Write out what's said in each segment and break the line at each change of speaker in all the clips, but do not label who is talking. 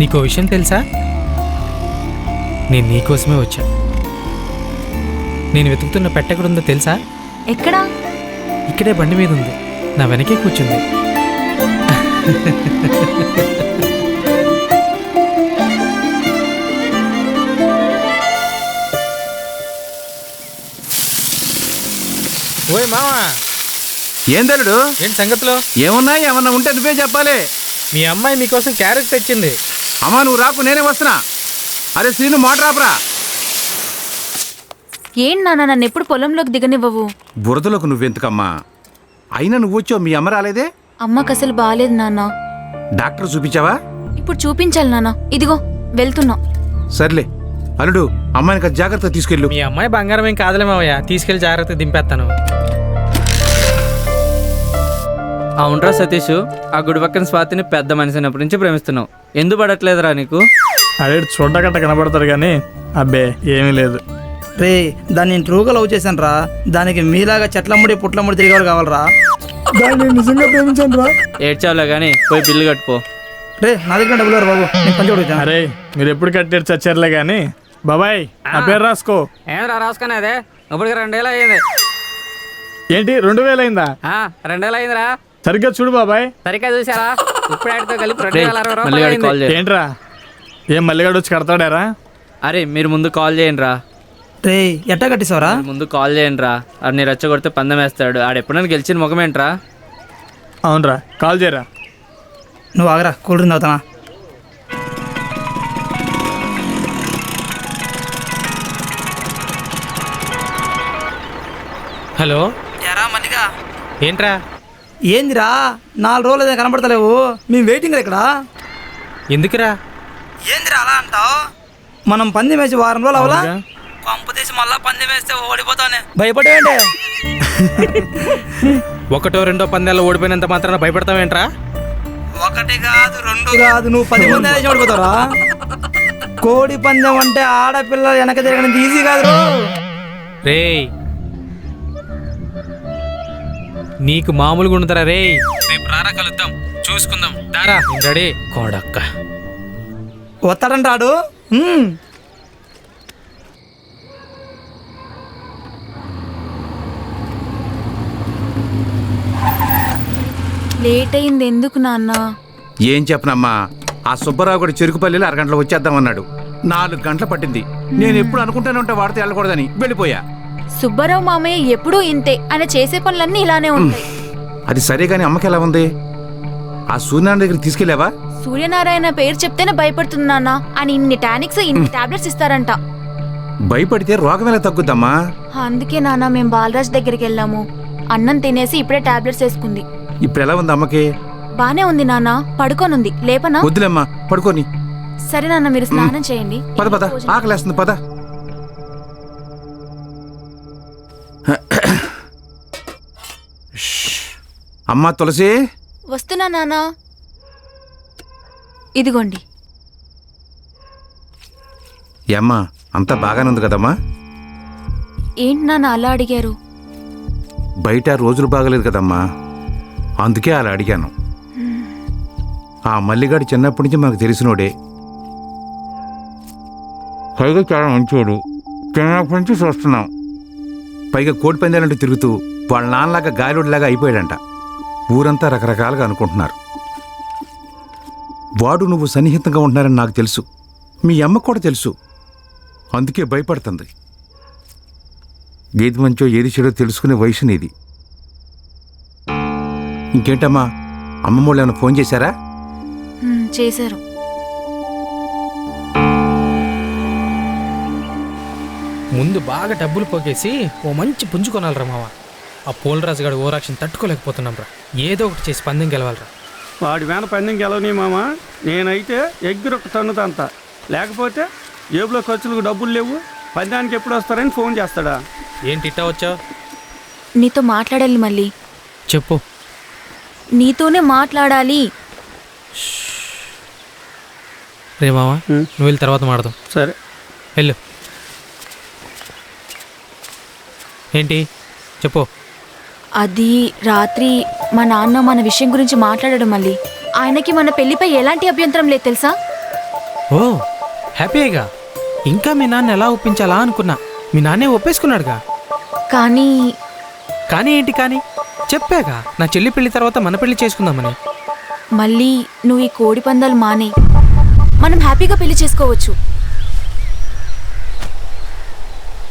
నీకో విషయం తెలుసా? నేను నీకోసమే వచ్చా. నేను వెతుకుతున్న పెట్టెక్కడుందో తెలుసా?
ఎక్కడా?
ఇక్కడే బండి మీద ఉంది, నా వెనకే కూర్చుంది. ఓయ్ మావా,
ఏం తల్లుడు?
ఏంటి సంగతిలో?
ఏమన్నా ఉంటే నువ్వే చెప్పాలి.
మీ అమ్మాయి మీకోసం క్యారెట్ తెచ్చింది.
అమ్మా నువ్వు రాకు, నేనే వస్తున్నా. అరే శ్రీను మోటార్ ఆపరా.
ఏంటి నాన్న నన్ను ఎప్పుడు పొలంలోకి దిగనివ్వవు?
బురదలోకి నువ్వెందుకమ్మా? అయినా నువ్వు వచ్చావు, మీ అమ్మ రాలేదే?
అమ్మకు అసలు బాగాలేదు నాన్న.
డాక్టర్ చూపించావా?
ఇప్పుడు చూపించాలి నాన్న. ఇదిగో వెళ్తున్నా.
సర్లే అల్లుడు, అమ్మాయిని కదా జాగ్రత్త తీసుకెళ్ళు.
మీ అమ్మాయి బంగారం ఏం కాదులే మావయ్య, తీసుకెళ్లి జాగ్రత్తగా దింపేస్తాను.
అవునరా సతీష్, ఆ గుడి పక్కన స్వాతిని పెద్ద మనిషి అయినప్పటి నుంచి ప్రేమిస్తున్నావు. ఎందుకు పడట్లేదురా నీకు?
అదే చూడగట్ట కనబడతారు కానీ అబ్బే ఏమీ లేదు.
రే దాన్ని నేను ట్రూగా లవ్ చేశాను రా. దానికి మీలాగా చెట్లమ్ముడి పుట్లమ్ముడి తిరిగేవాడు కావాలరా.
దాన్ని నిజంగా ప్రేమించాను రా.
ఏడ్చావులే కానీ పోయి బిల్లు కట్టుకో.
రే నా దగ్గర డబ్బులు రా బాబు, నేను పని చూడొచ్చా?
అరే మీరు ఎప్పుడు కట్టేరు చచ్చారులే కానీ బాబాయ్ నా పేరు రాసుకో.
ఏమరా రాసుకునేదే? ఇప్పటికి 2000 అయ్యింది.
ఏంటి 2000 అయిందా?
2000 అయిందిరా.
సరిగ్గా చూడు బాబాయ్.
సరిగ్గా చూసారా? ఇప్పుడు ఆడితో కలిపి 2060 రూపాయలు.
ఏంట్రా ఏం మల్లిగాడు వచ్చి కడతాడారా?
అరే మీరు ముందు కాల్ చేయండి రా.
రే ఎట్టా కట్టిస్తావరా?
ముందు కాల్ చేయండి రా. ఆడిని రెచ్చగొడితే పందెం వేస్తాడు. ఆడు ఎప్పుడైనా గెలిచిన ముఖమేంట్రా?
అవునరా, కాల్ చేయరా.
నువ్వు ఆగరా, కూల్ డ్రింక్ అవుతానా?
హలో,
ఎరా మల్లిగా.
ఏంట్రా?
ఏందిరా 4 రోజులు ఏదైనా కనబడతలేవు, మేము వెయిటింగ్ ఇక్కడ.
ఎందుకురా?
ఏందిరా అలా అంటావు? మనం పందెం వేసి వారం రోజులు అవలా?
అవునుగా.
పంపు తీసి మళ్ళా పందెం వేస్తే ఓడిపోతానే భయపడేంటే.
ఒకటో రెండో పందాల్లో ఓడిపోయినంత మాత్రాన భయపడతావేంట్రా?
1 కాదు 2 కాదు, నువ్వు 10 పందాలు వేసి ఓడిపోతావురా. కోడి పందెం అంటే ఆడపిల్ల వెనక తిరగడం ఈజీ కాదు.
రేయ్ నీకు మామూలుగా ఉండదురా రేయ్. రేపు రారా, కలుద్దాం, చూసుకుందాం. దారా రెడీ కోడక్క.
వస్తాడంటాడు.
లేట్ అయింది ఎందుకు నాన్న?
ఏం చెప్పనమ్మా, ఆ సుబ్బారావు కూడా చెరుకుపల్లిలో 1 గంటలో వచ్చేద్దామన్నాడు. 4 గంటలు పట్టింది. నేను ఎప్పుడు అనుకుంటానే ఉంటా వాడితే వెళ్ళకూడదని, వెళ్ళిపోయా.
సుబ్బారావు మామయ్య ఎప్పుడూ ఇంతే. ఆయన చేసే పనులన్నీ ఇలానే ఉంటాయి.
అది సరే కానీ అమ్మకి ఎలా ఉంది? ఆ సూర్యనారాయణ దగ్గర తీసుకెళ్ళావా?
సూర్యనారాయణ పేరు చెప్తేనే భయపడుతుంది నాన్న. ఆయన ఇన్ని టానిక్స్ ఇన్ని టాబ్లెట్స్ ఇస్తారంట.
భయపడితే రోగం ఎలా తగ్గుద్దమ్మా?
అందుకే నాన్న మేము బాలరాజ్ దగ్గరికి వెళ్ళాము. అన్నం తినేసి ఇప్పుడే టాబ్లెట్స్ వేసుకుంది.
ఇప్పుడు ఎలా ఉంది అమ్మకి?
బానే ఉంది నాన్న, పడుకోనుంది. లేపనా?
వద్దులేమ్మా, పడుకోని.
సరే నాన్న, మీరు స్నానం చేయండి.
పద పద, ఆకలేస్తుంది పద. అమ్మా తులసి.
వస్తున్నా నాన్న. ఇదిగోండి.
ఏమ్మా అంతా బాగానే ఉంది కదమ్మా?
ఏంటి నాన్న అలా అడిగారు?
బయట రోజులు బాగలేదు కదమ్మా, అందుకే అలా అడిగాను. ఆ మల్లిగాడు చిన్నప్పటి నుంచి మనకు తెలిసినోడే. పైగా చాలా మంచోడు. చిన్నప్పటి నుంచి చూస్తున్నాం. పైగా కోడి పందాలంటూ తిరుగుతూ వాళ్ళ నాన్నలాగా గాలిలాగా అయిపోయాడంట. ఊరంతా రకరకాలుగా అనుకుంటున్నారు. వాడు నువ్వు సన్నిహితంగా ఉంటున్నారని నాకు తెలుసు, మీ అమ్మ కూడా తెలుసు. అందుకే భయపడుతుంది. ఏది మంచో ఏది చెడో తెలుసుకునే వయసు నీది. ఇంకేంటమ్మా, అమ్మమ్మ వాళ్ళు ఏమైనా ఫోన్ చేశారా?
చేశారు.
ముందు బాగా డబ్బులు పోగేసి ఓ మంచి పుంజు కొనాలరా మావా. ఆ పోలరాజు గారు ఓరాక్షన్ తట్టుకోలేకపోతున్నాం రా. ఏదో ఒకటి చేసి పందెం గెలవాలరా.
వాడి వేన పందెం గెలవని మామ. నేనైతే ఎగ్గురొక్క తన్నుతంత, లేకపోతే జేబులో ఖర్చులకు డబ్బులు లేవు, పందానికి ఎప్పుడు వస్తారని ఫోన్ చేస్తాడా?
ఏంటి ఇట్టా వచ్చావు?
నీతో మాట్లాడాలి మళ్ళీ.
చెప్పు.
నీతోనే మాట్లాడాలి.
రే మావా, నువ్వు వెళ్ళి తర్వాత మాడదాం.
సరే
వెళ్ళు. ఏంటి చెప్పు.
అది రాత్రి మా నాన్న మన విషయం గురించి మాట్లాడాడు మళ్ళీ. ఆయనకి మన పెళ్లిపై ఎలాంటి అభ్యంతరం లేదు తెలుసా?
ఓ హ్యాపీగా. ఇంకా మీ నాన్న ఎలా ఒప్పించాలా అనుకున్నా. మీ నాన్నే ఒప్పేసుకున్నాడుగా.
కానీ
కానీ ఏంటి కానీ? చెప్పాగా నా చెల్లి పెళ్లి తర్వాత మన పెళ్లి చేసుకుందామని.
మళ్ళీ నువ్వు ఈ కోడి పందాలు మానే, మనం హ్యాపీగా పెళ్లి చేసుకోవచ్చు.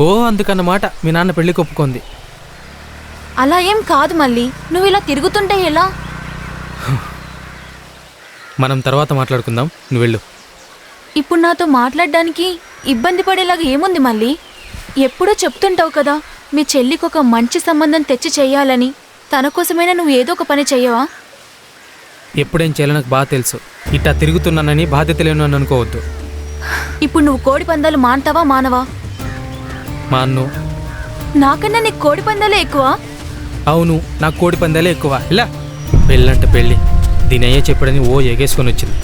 ఓ అందుకన్నమాట మీ నాన్న పెళ్లికి ఒప్పుకుంది.
అలా ఏం కాదు మళ్ళీ, నువ్వు ఇలా తిరుగుతుంటే ఎలా?
మనం తర్వాత మాట్లాడుకుందాం, నువ్వు వెళ్ళు.
ఇప్పుడు నాతో మాట్లాడడానికి ఇబ్బంది పడేలాగా ఏముంది మళ్ళీ? ఎప్పుడూ చెప్తుంటావు కదా మీ చెల్లికి ఒక మంచి సంబంధం తెచ్చి చెయ్యాలని. తన కోసమైనా నువ్వు ఏదో ఒక పని చెయ్యవా?
ఎప్పుడేం చేయాలో నాకు బాగా తెలుసు. ఇట్టా తిరుగుతున్నానని బాధ్యత లేను అని అనుకోవద్దు.
ఇప్పుడు నువ్వు కోడి పందాలు మానతావా మానవా?
మా అన్ను.
నాకన్నా నీకు కోడి పందాలే ఎక్కువ.
అవును, నాకు కోడి పందాలే ఎక్కువ. ఇలా పెళ్ళంటే పెళ్ళి, దీని అయ్యే చెప్పడని ఓ ఎగేసుకొని వచ్చింది.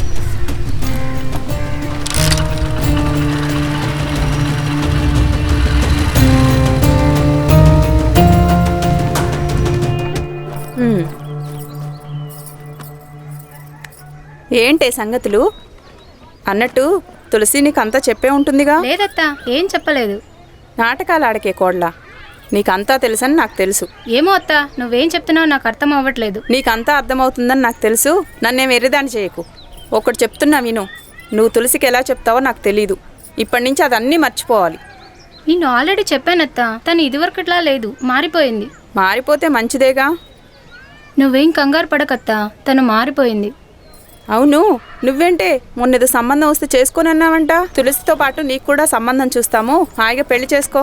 ఏంటే సంగతులు? అన్నట్టు తులసి నీకంతా చెప్పే ఉంటుందిగా.
లేదత్తా, ఏం చెప్పలేదు.
నాటకాలు ఆడకే కోడ్లా, నీకంతా తెలుసని నాకు తెలుసు.
ఏమో అత్తా, నువ్వేం చెప్తున్నావు నాకు అర్థం అవ్వట్లేదు.
నీకంతా అర్థమవుతుందని నాకు తెలుసు. నన్నేం ఎర్రిదాన్ని చేయకు. ఒకటి చెప్తున్నా విను. నువ్వు తులసికి ఎలా చెప్తావో నాకు తెలీదు. ఇప్పటి నుంచి అదన్నీ మర్చిపోవాలి.
నేను ఆల్రెడీ చెప్పానత్తా, తను ఇదివరకట్లా లేదు, మారిపోయింది.
మారిపోతే మంచిదేగా.
నువ్వేం కంగారు పడకత్తా, తను మారిపోయింది.
అవును, నువ్వేంటే మొన్నేదో సంబంధం వస్తే చేసుకొని అన్నావంట. తులసితో పాటు నీకు కూడా సంబంధం చూస్తాము, హాయిగా పెళ్లి చేసుకో.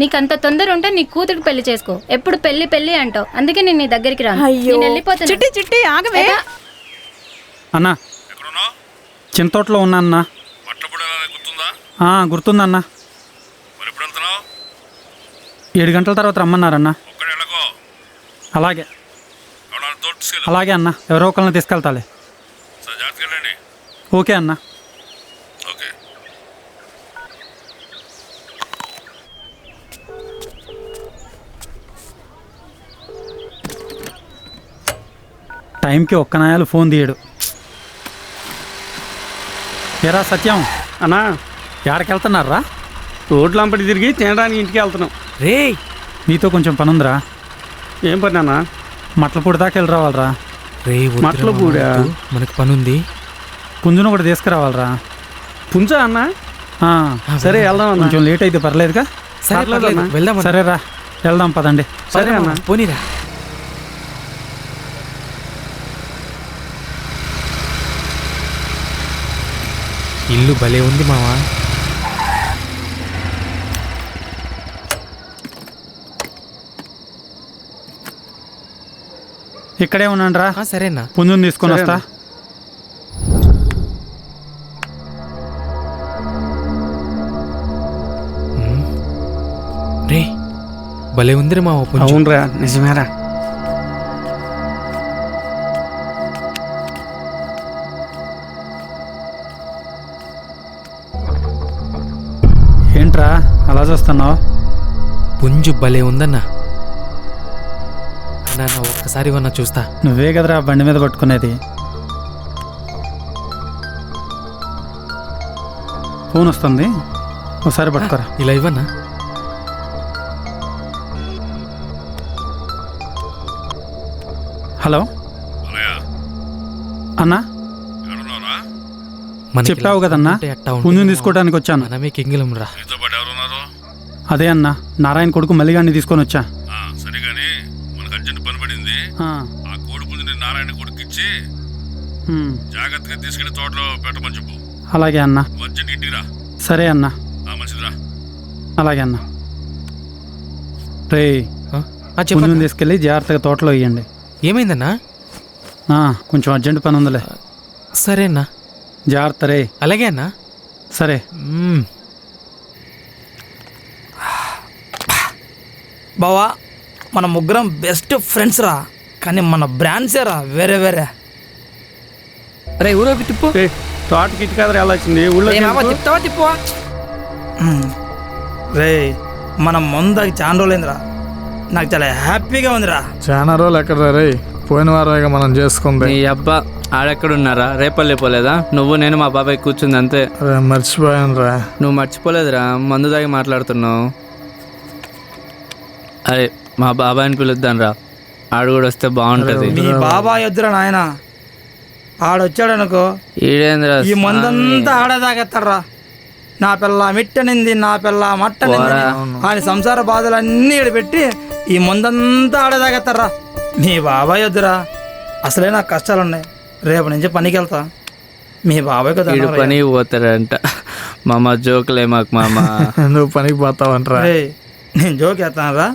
నీకంత తొందర ఉంటే నీ కూతురికి పెళ్లి చేసుకో. ఎప్పుడు పెళ్లి పెళ్లి అంటావు, అందుకే నేను నీ దగ్గరికి రాను.
అయ్యో,
నేను వెళ్ళిపోతాను.
చిట్టి చిట్టి ఆగవే.
అన్నా చింతోటలో ఉన్నా అన్నా. గుర్తుందన్నా. 7 గంటల తర్వాత రమ్మన్నారన్నా. అలాగే అలాగే అన్న, ఎవరో ఒకరిని తీసుకెళ్తాలే. ఓకే అన్న. టైంకి ఒక్క నాయాలు ఫోన్ తీయడు. ఏరా సత్యం,
అన్నా
ఎక్కడికి వెళ్తున్నారా?
రోడ్లంపటి తిరిగి తినడానికి ఇంటికి వెళ్తున్నాం.
రే
నీతో కొంచెం పనుందిరా.
ఏం పని అన్నా?
మట్లపూడి దాకా వెళ్ళి రావాలరా.
రే
మట్లపూడా?
మనకు పని ఉంది.
పుంజును కూడా తీసుకురావాలరా.
పుంజా అన్నా? సరే వెళ్దాం అన్న.
కొంచెం లేట్ అయితే పర్లేదుగా.
సరే పర్లేదు, వెళ్దాం.
సరేరా, వెళ్దాం పదండి.
సరే అన్న.
పోనీరా. ఇల్లు భలే ఉంది మావా.
ఇక్కడే ఉన్నాండ్రా.
సరేనా,
పుంజుని తీసుకొని వస్తా.
రే భలే ఉందిరే మావా పుంజు.
అవునరా, నిజమేరా.
ఏంట్రా అలా చూస్తున్నావు?
పుంజు భలే ఉందన్నా. అన్నా నా ఒక్కసారి ఇవన్నా చూస్తా.
నువ్వే కదరా బండి మీద పట్టుకునేది. ఫోన్ వస్తుంది, ఒకసారి పట్టుకోరా.
ఇలా ఇవ్వన్నా.
హలో అన్నా, చెప్పావు కదన్నా పుంజుని తీసుకోవడానికి వచ్చాను.
మనమే కింగిలం రా.
అదే అన్నా, నారాయణ కొడుకు మల్లిగాన్ని తీసుకొని వచ్చా.
సరిగాని మనకు అర్జెంట్ పని పడింది. ఆ కోడి పుంజుని నారాయణ కొడుకు ఇచ్చి జాగ్రత్తగా తీసుకెళ్లి తోటలో పెట్టమని చెప్పు.
అలాగే అన్నా.
అర్జెంట్ ఇంటికి రా.
సరే అన్నా.
మంచిదిరా.
అలాగే అన్నా. రే పుంజుని తీసుకెళ్ళి జాగ్రత్తగా తోటలో ఇవ్వండి.
ఏమైందన్నా?
కొంచెం అర్జెంట్ పని ఉందిలే.
సరే అన్నా,
జాగ్రత్త రే.
అలాగే అన్నా.
సరే.
బావా, మన ముగ్గురం బెస్ట్ ఫ్రెండ్స్ రా, కానీ మన బ్రాండ్సే రా వేరే వేరే.
రే ఊరోకి తిప్పు.
తోటకి ఇటు కదరా వెళ్ళొచ్చింది. ఊళ్ళో
తిప్పుతావా తిప్పువా? రే మనం ముందుకి చాలా రోజులైందిరా, నాకు చాలా హ్యాపీగా ఉందిరా.
చాలా రోజులు ఎక్కడ రే. పోయిన వారమేగా మనం చేసుకుంది.
నీ అబ్బా ఆడెక్కడున్నారా? రేపల్లే పోలేదా? నువ్వు నేను మా బాబాయ్ కూర్చుంది అంతే.
అరే మర్చిపోయాను రా.
నువ్వు మర్చిపోలేదురా, మందు తాగి మాట్లాడుతున్నావు. అరే మా బాబాయ్ని పిలుద్దాం రా, ఆడు కూడా వస్తే బాగుంటది.
మీ బాబాయ్ వద్దురా నాయన, ఆడొచ్చాడనుకో
ఈడేంద్రా
ఈ మందంతా ఆడదాగెత్తాడ్రా. నా పిల్ల మిట్టనింది, నా పిల్ల మట్టనింది ఆయన సంసార బాధలన్నీ పెట్టి ఈ మందంతా ఆడదాగెత్తాడ్రా. మీ బాబాయ్ వద్దురా, అసలే నాకు కష్టాలున్నాయి. రేపు నుంచి పనికి వెళ్తా. మీ బాబాయ్ కదా
ఈడు పనికి పోతాడంట. మామ జోకులే మాకు మామ.
నువ్వు పనికి పోతావంటరా.
నేను జోక్ వేస్తాను రా.